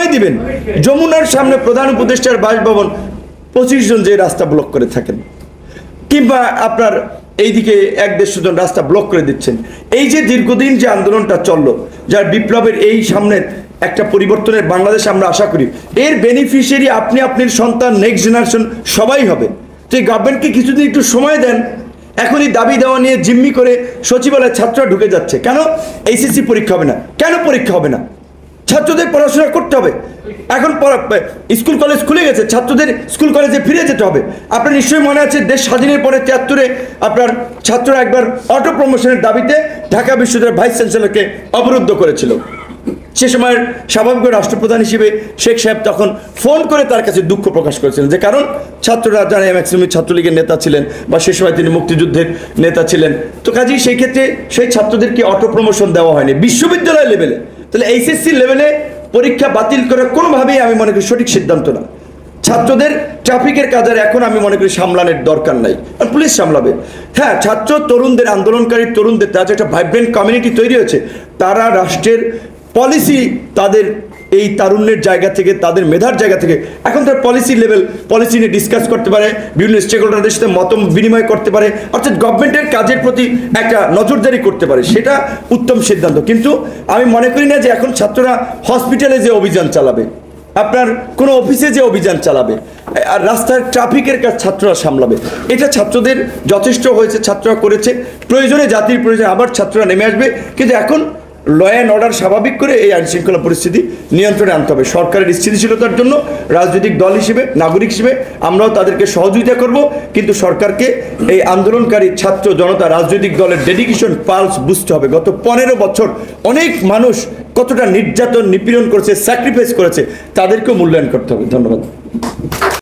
সময় দিবেন। যমুনার সামনে প্রধান উপদেষ্টার বাসভবন 25 জন যে রাস্তা ব্লক করে থাকেন, কিংবা আপনার এইদিকে 1-150 জন রাস্তা ব্লক করে দিচ্ছেন। এই যে দীর্ঘদিন যে আন্দোলনটা চললো, যার বিপ্লবের এই সামনের একটা পরিবর্তনের বাংলাদেশ আমরা আশা করি, এর বেনিফিশিয়ারি আপনি, আপনার সন্তান, নেক্সট জেনারেশন সবাই হবে। তো এই গভর্নমেন্টকে কিছুদিন একটু সময় দেন। এখনই দাবি দেওয়া নিয়ে জিম্মি করে সচিবালয়ে ছাত্ররা ঢুকে যাচ্ছে। কেন এইচএসসি পরীক্ষা হবে না? কেন পরীক্ষা হবে না? ছাত্রদের পড়াশোনা করতে হবে। এখন স্কুল কলেজ খুলে গেছে, ছাত্রদের স্কুল কলেজে ফিরে যেতে হবে। আপনার নিশ্চয়ই মনে আছে, দেশ স্বাধীনের পরে 73-এ আপনার ছাত্ররা একবার অটো প্রমোশনের দাবিতে ঢাকা বিশ্ববিদ্যালয়ের ভাইস চ্যান্সেলরকে অবরুদ্ধ করেছিল। সে সময়ের স্বাভাবিক রাষ্ট্রপ্রধান হিসেবে শেখ সাহেব তখন ফোন করে তার কাছে দুঃখ প্রকাশ করেছিলেন, যে কারণ ছাত্ররা যারা ম্যাক্সিমাম ছাত্রলীগের নেতা ছিলেন বা সে সময় তিনি মুক্তিযুদ্ধের নেতা ছিলেন, তো কাজেই সেই ক্ষেত্রে সেই ছাত্রদেরকে অটো প্রমোশন দেওয়া হয়নি বিশ্ববিদ্যালয় লেভেলে। তাহলে এইচএসসি লেভেলে পরীক্ষা বাতিল করা কোনোভাবেই আমি মনে করি সঠিক সিদ্ধান্ত না। ছাত্রদের ট্রাফিকের কাজের এখন আমি মনে করি সামলানোর দরকার নাই, পুলিশ সামলাবে। হ্যাঁ, ছাত্র তরুণদের, আন্দোলনকারী তরুণদের, তার যে একটা ভাইব্রেন্ট কমিউনিটি তৈরি হয়েছে, তারা রাষ্ট্রের পলিসি, তাদের এই তারুণ্যের জায়গা থেকে, তাদের মেধার জায়গা থেকে এখন তার পলিসি লেভেল, পলিসি নিয়ে ডিসকাস করতে পারে, বিভিন্ন স্টেক হোল্ডারদের সাথে মত বিনিময় করতে পারে, অর্থাৎ গভর্নমেন্টের কাজের প্রতি একটা নজরদারি করতে পারে, সেটা উত্তম সিদ্ধান্ত। কিন্তু আমি মনে করি না যে এখন ছাত্ররা হসপিটালে যে অভিযান চালাবে, আপনার কোনো অফিসে যে অভিযান চালাবে, আর রাস্তার ট্রাফিকের কাজ ছাত্ররা সামলাবে। এটা ছাত্রদের যথেষ্ট হয়েছে, ছাত্ররা করেছে, প্রয়োজনে জাতির প্রয়োজনে আবার ছাত্ররা নেমে আসবে। কিন্তু এখন ল অ্যান্ড অর্ডার স্বাভাবিক করে এই আইন শৃঙ্খলা পরিস্থিতি নিয়ন্ত্রণে আনতে হবে। সরকারের স্থিতিশীলতার জন্য রাজনৈতিক দল হিসেবে, নাগরিক হিসেবে আমরাও তাদেরকে সহযোগিতা করব। কিন্তু সরকারকে এই আন্দোলনকারী ছাত্র জনতা, রাজনৈতিক দলের ডেডিকেশন, পালস বুঝতে হবে। গত 15 বছর অনেক মানুষ কতটা নির্যাতন, নিপীড়ন করেছে, স্যাক্রিফাইস করেছে, তাদেরকেও মূল্যায়ন করতে হবে। ধন্যবাদ।